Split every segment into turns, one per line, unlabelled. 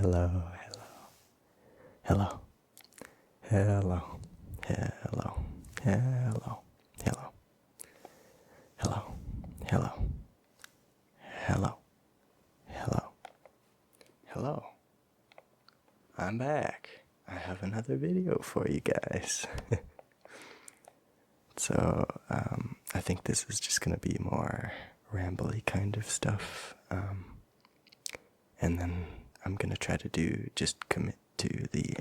Hello, hello, hello, hello, hello, hello, hello, hello, hello, hello, hello. I'm back. I have another video for you guys. So, I think this is just gonna be more rambly kind of stuff. And then I'm gonna try to just commit to the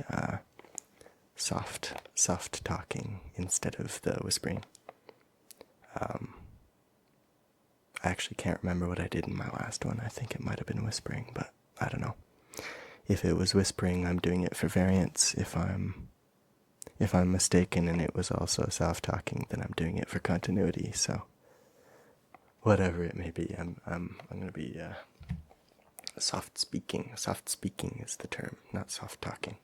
soft talking instead of the whispering. I actually can't remember what I did in my last one. I think it might have been whispering, but I don't know. If it was whispering, I'm doing it for variance. If I'm mistaken and it was also soft talking, then I'm doing it for continuity. So whatever it may be, I'm gonna be soft speaking. Soft speaking is the term, not soft talking.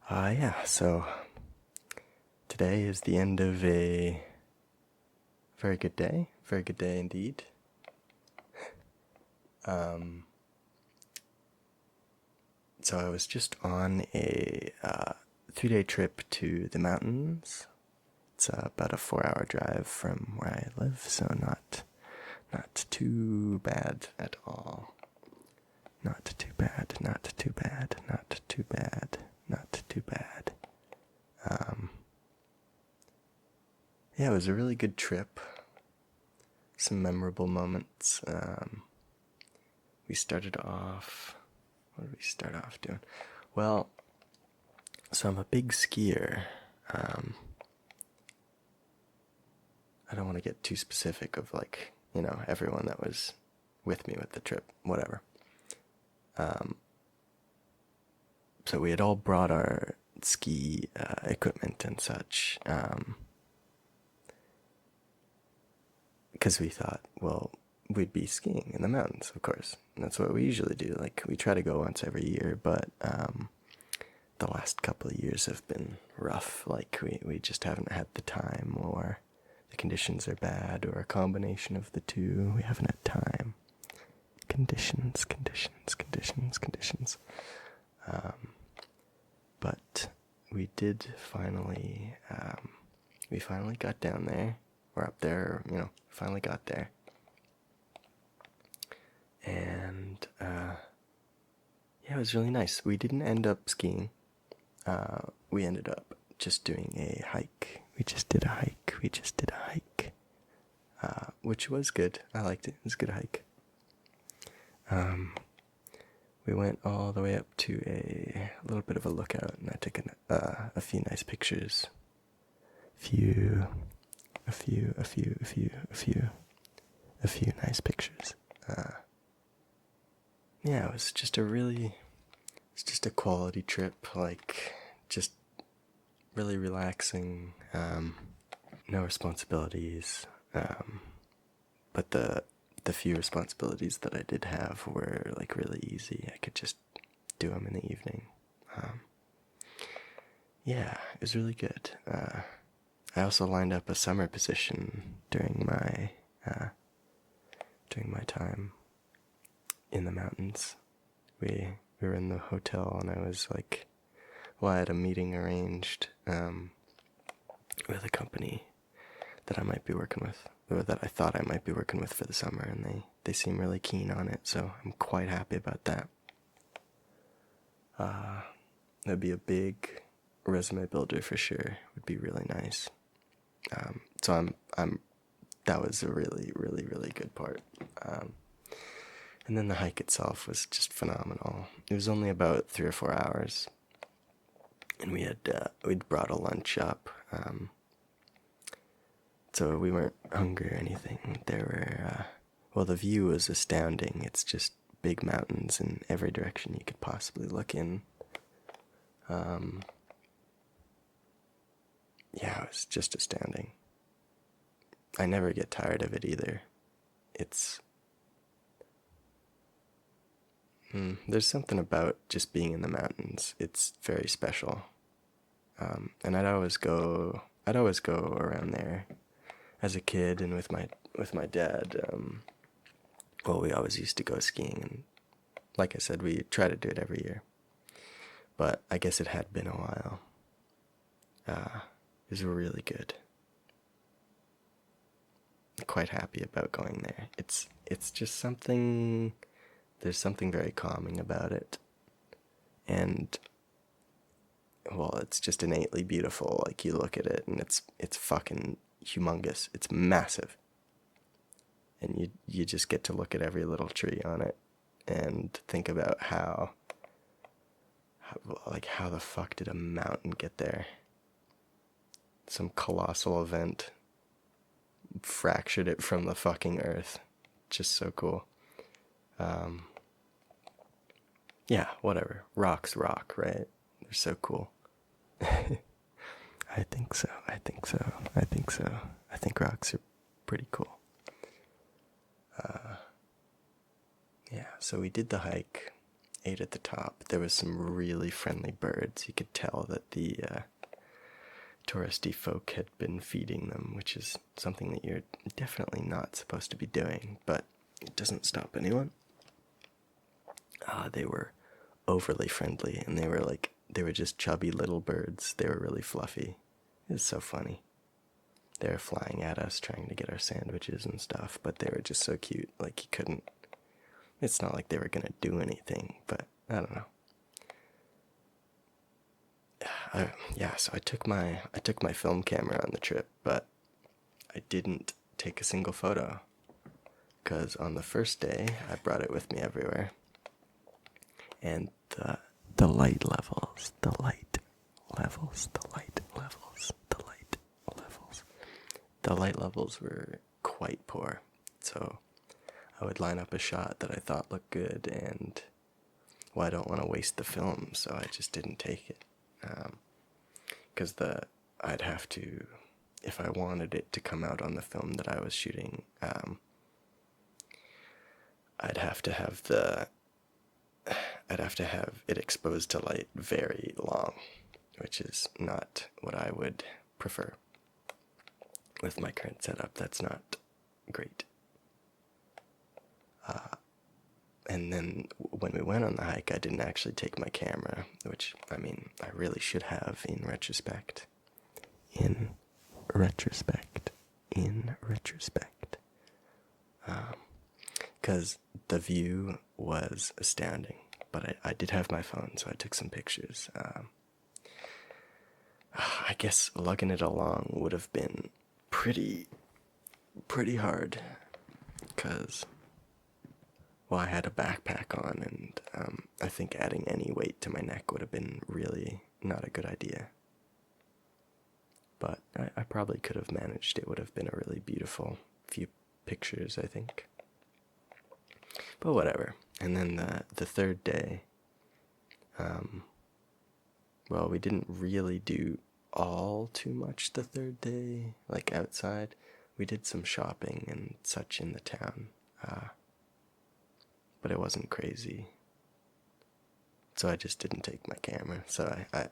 Yeah, so today is the end of a very good day indeed. So I was just on a 3-day trip to the mountains. It's about a 4-hour drive from where I live, so not too bad at all. Not too bad, not too bad, not too bad, not too bad. Yeah, it was a really good trip. Some memorable moments. We started off... What did we start off doing? Well, so I'm a big skier. I don't want to get too specific of everyone that was with me with the trip, whatever. So we had all brought our ski equipment and such, because we thought, well, we'd be skiing in the mountains, of course. And that's what we usually do. Like, we try to go once every year, but the last couple of years have been rough. Like, we just haven't had the time, or the conditions are bad, or a combination of the two. We haven't had time. Conditions. But we did finally, we finally got down there. We're up there, finally got there. And, yeah, it was really nice. We didn't end up skiing. We ended up just doing a hike. We just did a hike. Which was good. I liked it. It was a good hike. We went all the way up to a little bit of a lookout, and I took a few nice pictures. A few nice pictures. Yeah, it was just a quality trip, just really relaxing, no responsibilities, but the few responsibilities that I did have were, really easy. I could just do them in the evening. Yeah, it was really good. I also lined up a summer position during my time in the mountains. We were in the hotel, and I was I had a meeting arranged with a company that I might be working with, or that I thought I might be working with for the summer, and they seem really keen on it, so I'm quite happy about that. That'd be a big resume builder for sure. Would be really nice. So that was a really, really, really good part. And then the hike itself was just phenomenal. It was only about 3 or 4 hours, and we'd brought a lunch up, so we weren't hungry or anything. There were, the view was astounding. It's just big mountains in every direction you could possibly look in. Yeah, it was just astounding. I never get tired of it either. There's something about just being in the mountains. It's very special. And I'd always go around there as a kid, and with my dad. We always used to go skiing, and like I said, we try to do it every year. But I guess it had been a while. It was really good. Quite happy about going there. It's just something, there's something very calming about it. And well, it's just innately beautiful. Like, you look at it and it's fucking humongous. It's massive. And you just get to look at every little tree on it and think about how the fuck did a mountain get there? Some colossal event fractured it from the fucking earth. Just so cool. Yeah, whatever. Rocks rock, right? They're so cool. I think so. I think rocks are pretty cool. Yeah, so we did the hike, ate at the top. There was some really friendly birds. You could tell that the touristy folk had been feeding them, which is something that you're definitely not supposed to be doing, but it doesn't stop anyone. They were overly friendly, and they were just chubby little birds. They were really fluffy. It was so funny. They were flying at us, trying to get our sandwiches and stuff, but they were just so cute. Like, you couldn't, it's not like they were gonna do anything, but I don't know. So I took my film camera on the trip, but I didn't take a single photo, because on the first day I brought it with me everywhere, and the light levels were quite poor. So I would line up a shot that I thought looked good, and well, I don't want to waste the film, so I just didn't take it. Because I'd have to, if I wanted it to come out on the film that I was shooting, I'd have to have it exposed to light very long, which is not what I would prefer. With my current setup, that's not great. And then when we went on the hike, I didn't actually take my camera, which, I mean, I really should have in retrospect. Because the view was astounding, but I did have my phone, so I took some pictures. I guess lugging it along would have been pretty hard, because, well, I had a backpack on, and I think adding any weight to my neck would have been really not a good idea. But I probably could have managed. It would have been a really beautiful few pictures, I think. But whatever. And then the third day, well, we didn't really do all too much the third day, like outside. We did some shopping and such in the town, but it wasn't crazy. So I just didn't take my camera. So I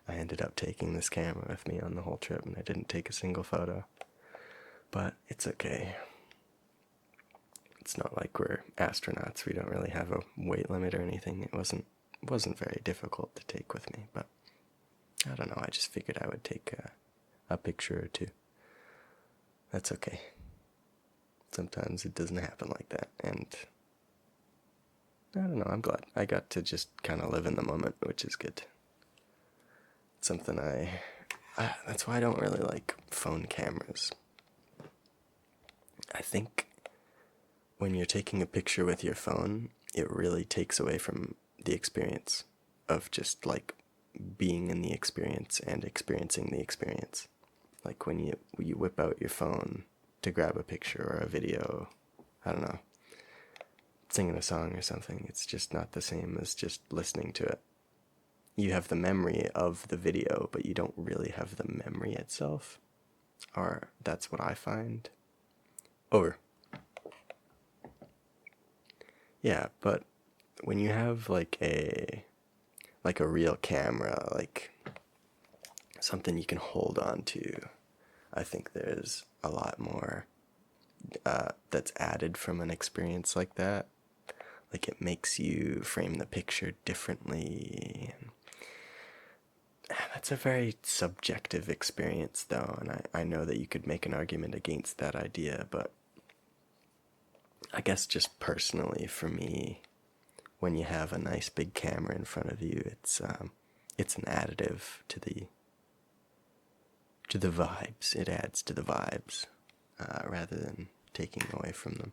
ended up taking this camera with me on the whole trip, and I didn't take a single photo. But it's okay. It's not like we're astronauts. We don't really have a weight limit or anything. It wasn't very difficult to take with me, but I don't know. I just figured I would take a picture or two. That's okay. Sometimes it doesn't happen like that, and I don't know, I'm glad. I got to just kind of live in the moment, which is good. It's something that's why I don't really like phone cameras. I think when you're taking a picture with your phone, it really takes away from the experience of just, like, being in the experience and experiencing the experience. Like, when you whip out your phone to grab a picture or a video, I don't know, singing a song or something, it's just not the same as just listening to it. You have the memory of the video, but you don't really have the memory itself. Or that's what I find. Over. Yeah, but when you have like a real camera, like something you can hold on to, I think there's a lot more that's added from an experience like that. Like, it makes you frame the picture differently. And that's a very subjective experience, though, and I know that you could make an argument against that idea, but I guess just personally for me, when you have a nice big camera in front of you, it's an additive to the vibes. It adds to the vibes rather than taking away from them.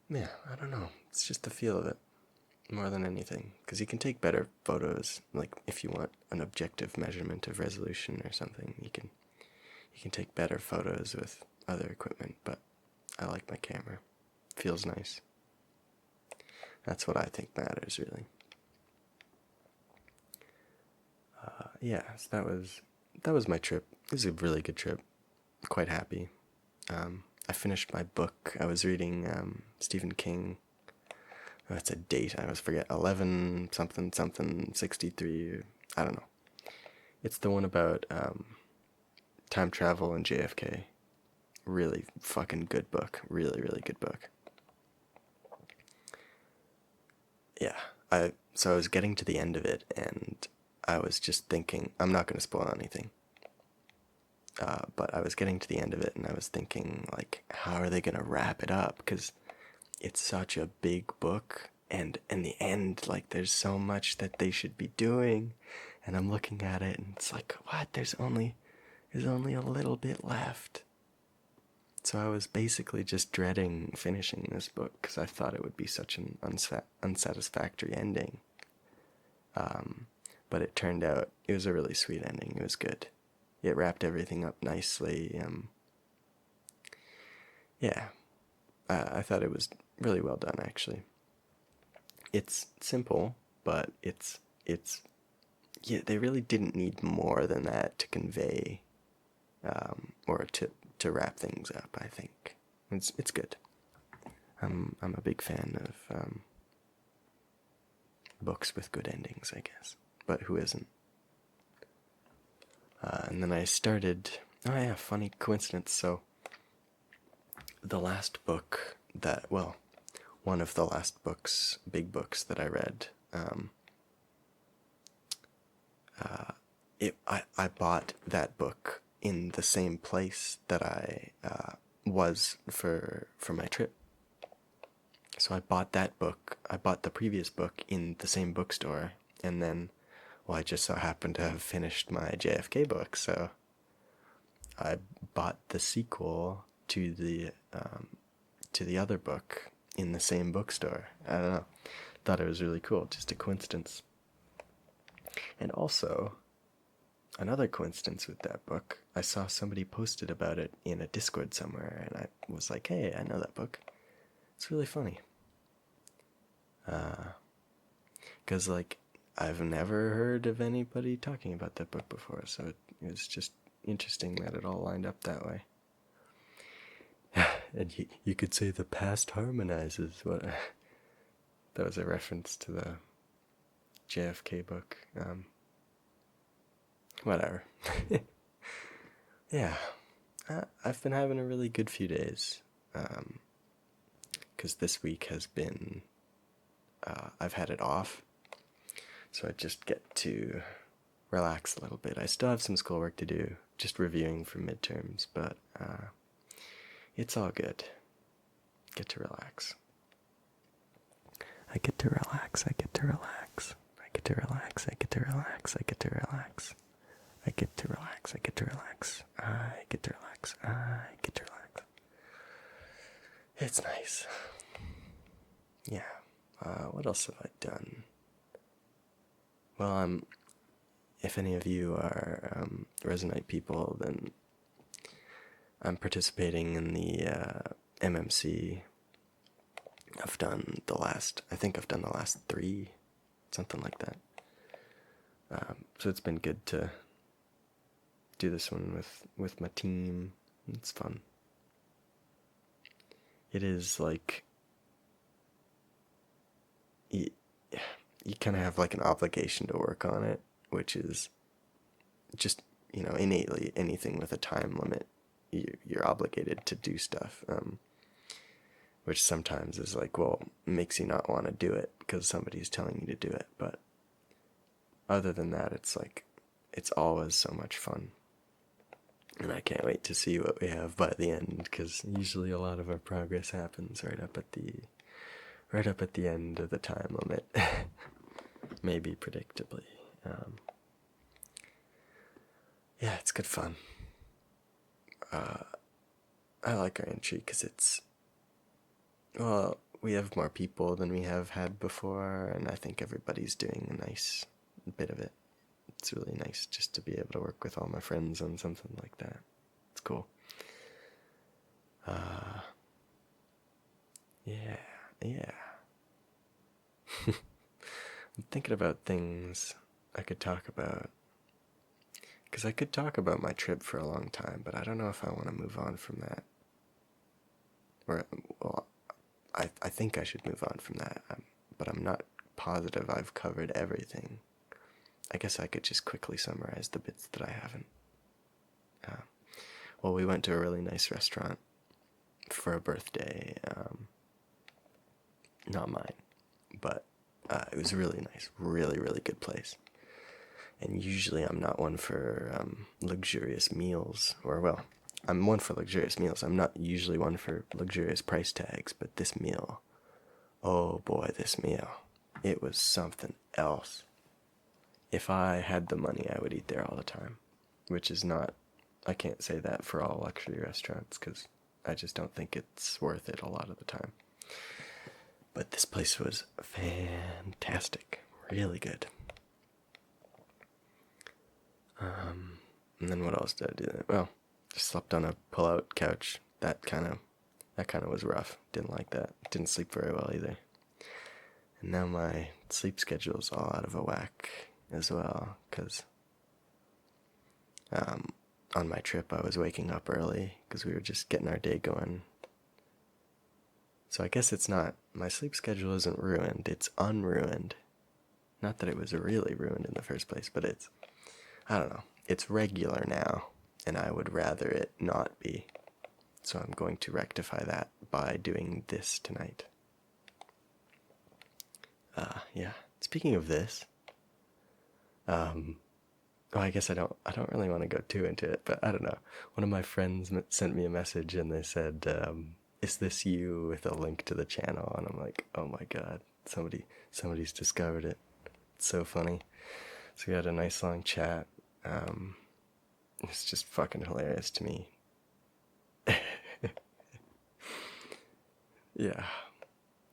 Yeah, I don't know. It's just the feel of it more than anything, because you can take better photos. Like, if you want an objective measurement of resolution or something, you can take better photos with other equipment. But I like my camera. It feels nice. That's what I think matters, really. Yeah, so that was my trip. It was a really good trip. Quite happy. I finished my book. I was reading Stephen King. Oh, it's a date. I always forget. 11 something something 63. I don't know. It's the one about time travel and JFK. Really fucking good book. Really, really good book. Yeah. So I was getting to the end of it, and I was just thinking, I'm not going to spoil anything. But I was getting to the end of it, and I was thinking, like, how are they going to wrap it up? Because it's such a big book, and in the end, like, there's so much that they should be doing, and I'm looking at it, and it's like, what? There's only a little bit left. So I was basically just dreading finishing this book, because I thought it would be such an unsatisfactory ending. But it turned out it was a really sweet ending. It was good. It wrapped everything up nicely. Yeah, I thought it was really well done, actually. It's simple, but it's yeah, they really didn't need more than that to convey or to wrap things up. I think it's good. I'm a big fan of books with good endings, I guess. But who isn't? And then I started. Oh yeah, funny coincidence. So the last book one of the last books, big books that I read, I bought that book in the same place that I was for my trip. So I bought that book. I bought the previous book in the same bookstore, and then, well, I just so happened to have finished my JFK book, so I bought the sequel to the other book in the same bookstore. I don't know. Thought it was really cool. Just a coincidence. And also, another coincidence with that book, I saw somebody posted about it in a Discord somewhere, and I was like, hey, I know that book. It's really funny. Because, like, I've never heard of anybody talking about that book before, so it was just interesting that it all lined up that way. And you could say the past harmonizes. What? That was a reference to the JFK book. Whatever. Yeah. I've been having a really good few days. Because this week has been... I've had it off. So I just get to relax a little bit. I still have some schoolwork to do. Just reviewing for midterms. But it's all good. Get to relax. I get to relax. I get to relax. I get to relax. I get to relax. I get to relax. I get to relax. I get to relax. I get to relax. I get to relax. It's nice. Yeah. What else have I done? Well, if any of you are Resonite people, then I'm participating in the MMC. I think I've done the last 3, something like that. So it's been good to do this one with my team. It's fun. It is like, you kind of have like an obligation to work on it, which is just, innately anything with a time limit, you're obligated to do stuff. which sometimes is like, well, makes you not want to do it because somebody's telling you to do it. But other than that, it's like, it's always so much fun. And I can't wait to see what we have by the end, because usually a lot of our progress happens right up at the end of the time limit. Maybe predictably. Yeah, it's good fun. I like our entry because it's, well, we have more people than we have had before, and I think everybody's doing a nice bit of it. It's really nice just to be able to work with all my friends on something like that. It's cool. Yeah. I'm thinking about things I could talk about. Because I could talk about my trip for a long time, but I don't know if I want to move on from that. Or, well, I think I should move on from that, but I'm not positive I've covered everything. I guess I could just quickly summarize the bits that I haven't. Well, we went to a really nice restaurant for a birthday. Not mine, but it was really nice. Really, really good place. And usually I'm not one for luxurious meals, or, well, I'm one for luxurious meals. I'm not usually one for luxurious price tags, but this meal, oh boy, this meal, it was something else. If I had the money, I would eat there all the time, which is not, I can't say that for all luxury restaurants, because I just don't think it's worth it a lot of the time. But this place was fantastic, really good. And then what else did I do? Well, just slept on a pull-out couch. That kind of was rough. Didn't like that. Didn't sleep very well either. And now my sleep schedule's all out of a whack as well, because on my trip I was waking up early because we were just getting our day going. So I guess it's not, my sleep schedule isn't ruined, it's unruined. Not that it was really ruined in the first place, but it's, I don't know, it's regular now, and I would rather it not be. So I'm going to rectify that by doing this tonight. Yeah. Speaking of this, well, I guess I don't really want to go too into it, but I don't know. One of my friends sent me a message and they said, is this you, with a link to the channel? And I'm like, oh my god, somebody's discovered it. It's so funny. So we had a nice long chat. It's just fucking hilarious to me. Yeah.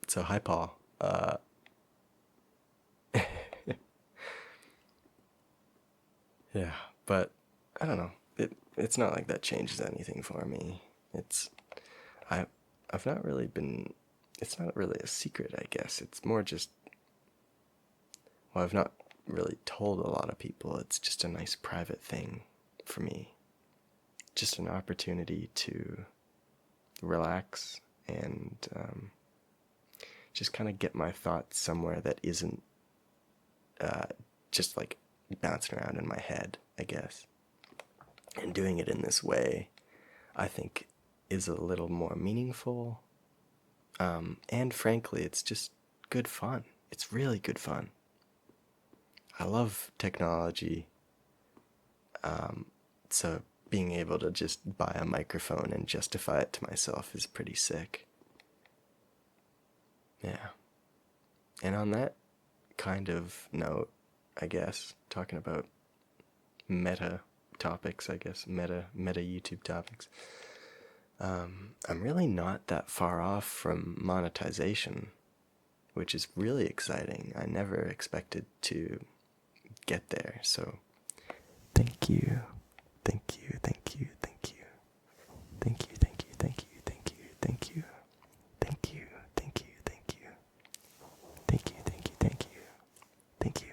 So hi, Paul. Yeah, but I don't know. It's not like that changes anything for me. I've not really been, it's not really a secret, I guess. It's more just, well, I've not really told a lot of people. It's just a nice private thing for me. Just an opportunity to relax and just kind of get my thoughts somewhere that isn't just like bouncing around in my head, I guess. And doing it in this way, I think, is a little more meaningful. And frankly, it's just good fun. It's really good fun. I love technology. So being able to just buy a microphone and justify it to myself is pretty sick. Yeah. And on that kind of note, I guess, talking about meta topics, I guess, meta YouTube topics, I'm really not that far off from monetization, which is really exciting. I never expected to get there, so thank you. Thank you, thank you, thank you. Thank you, thank you, thank you, thank you, thank you. Thank you, thank you, thank you. Thank you, thank you, thank you. Thank you.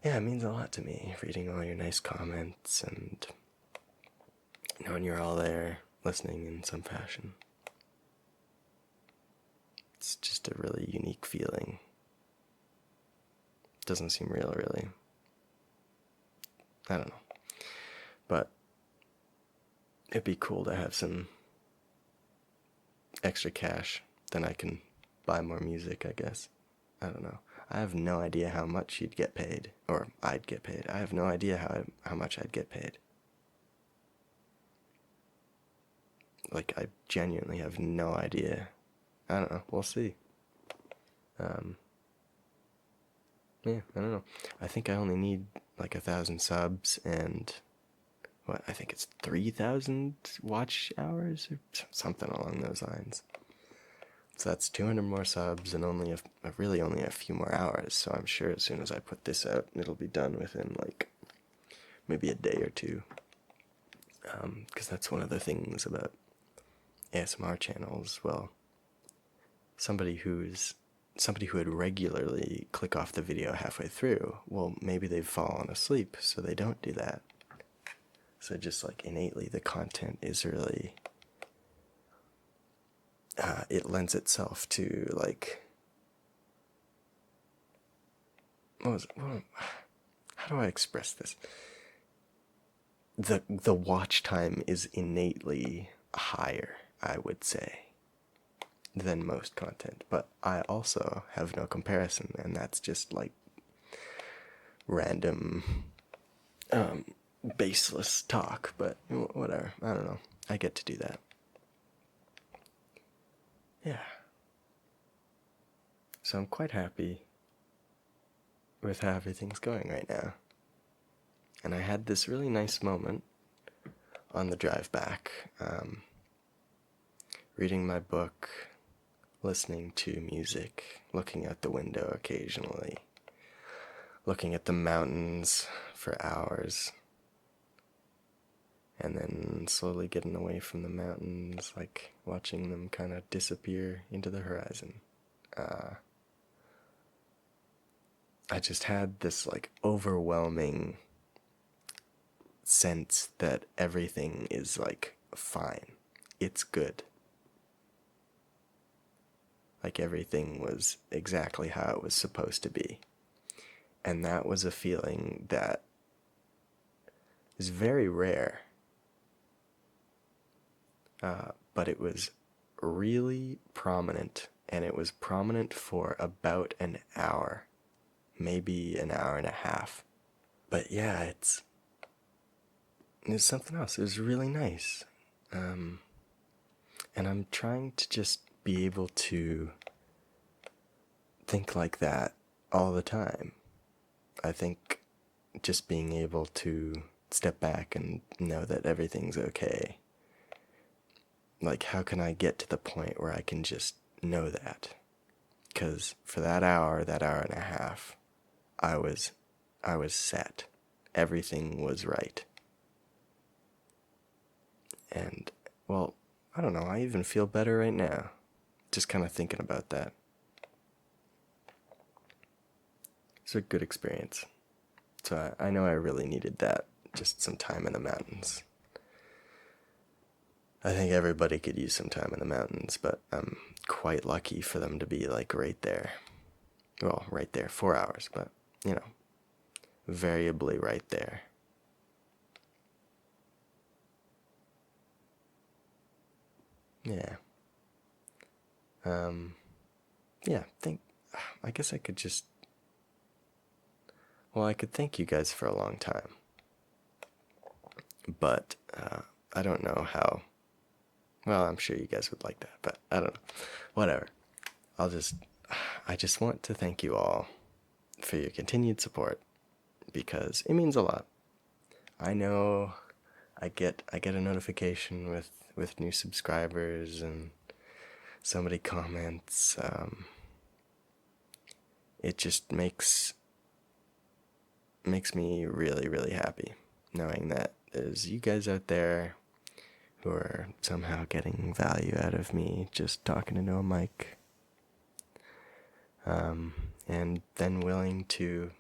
Yeah, it means a lot to me, reading all your nice comments and knowing you're all there, listening in some fashion. It's just a really unique feeling. Doesn't seem real, really. I don't know. But it'd be cool to have some extra cash, then I can buy more music, I guess. I don't know. I have no idea how much he'd get paid, or I'd get paid. I have no idea how much I'd get paid. Like, I genuinely have no idea. I don't know. We'll see. Yeah, I don't know. I think I only need like 1,000 subs and what? I think it's 3,000 watch hours or something along those lines. So that's 200 more subs and really only a few more hours. So I'm sure as soon as I put this out, it'll be done within like maybe a day or two. Because that's one of the things about ASMR channels. Well, somebody who would regularly click off the video halfway through, well, maybe they've fallen asleep, so they don't do that. So just like innately, the content is really, it lends itself to like, how do I express this? The watch time is innately higher, I would say, than most content, but I also have no comparison, and that's just like random baseless talk, but whatever. I don't know. I get to do that. Yeah. So I'm quite happy with how everything's going right now. And I had this really nice moment on the drive back, reading my book, listening to music, looking out the window occasionally, looking at the mountains for hours, and then slowly getting away from the mountains, like watching them kind of disappear into the horizon. I just had this like overwhelming sense that everything is like fine. It's good. Like everything was exactly how it was supposed to be. And that was a feeling that is very rare. But it was really prominent, and it was prominent for about an hour, maybe an hour and a half. But yeah, it's something else. It was really nice. And I'm trying to just be able to think like that all the time. I think just being able to step back and know that everything's okay. Like, how can I get to the point where I can just know that? Because for that hour and a half, I was set. Everything was right. And, well, I don't know, I even feel better right now, just kind of thinking about that. It's a good experience. So I know I really needed that, just some time in the mountains. I think everybody could use some time in the mountains, but I'm quite lucky for them to be like right there. Well, right there, 4 hours, but, you know, variably right there. Yeah. Yeah, I guess I could just, well, I could thank you guys for a long time. But, I don't know how, well, I'm sure you guys would like that, but I don't know. Whatever. I just want to thank you all for your continued support, because it means a lot. I know I get a notification with new subscribers and somebody comments. It just makes me really, really happy knowing that there's you guys out there who are somehow getting value out of me just talking into a mic, and then willing to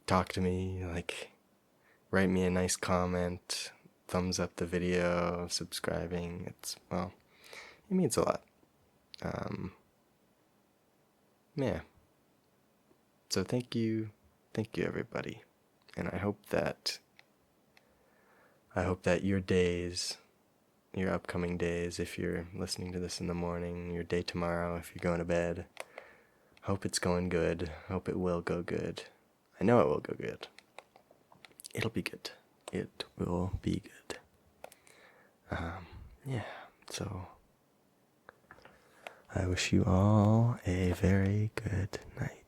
talk to me, like write me a nice comment, thumbs up the video, subscribing. Well, it means a lot. Yeah. So thank you everybody, and I hope that your days your upcoming days, if you're listening to this in the morning, your day tomorrow, if you're going to bed. Hope it's going good. Hope it will go good. I know it will go good. It'll be good. It will be good. Yeah, so I wish you all a very good night.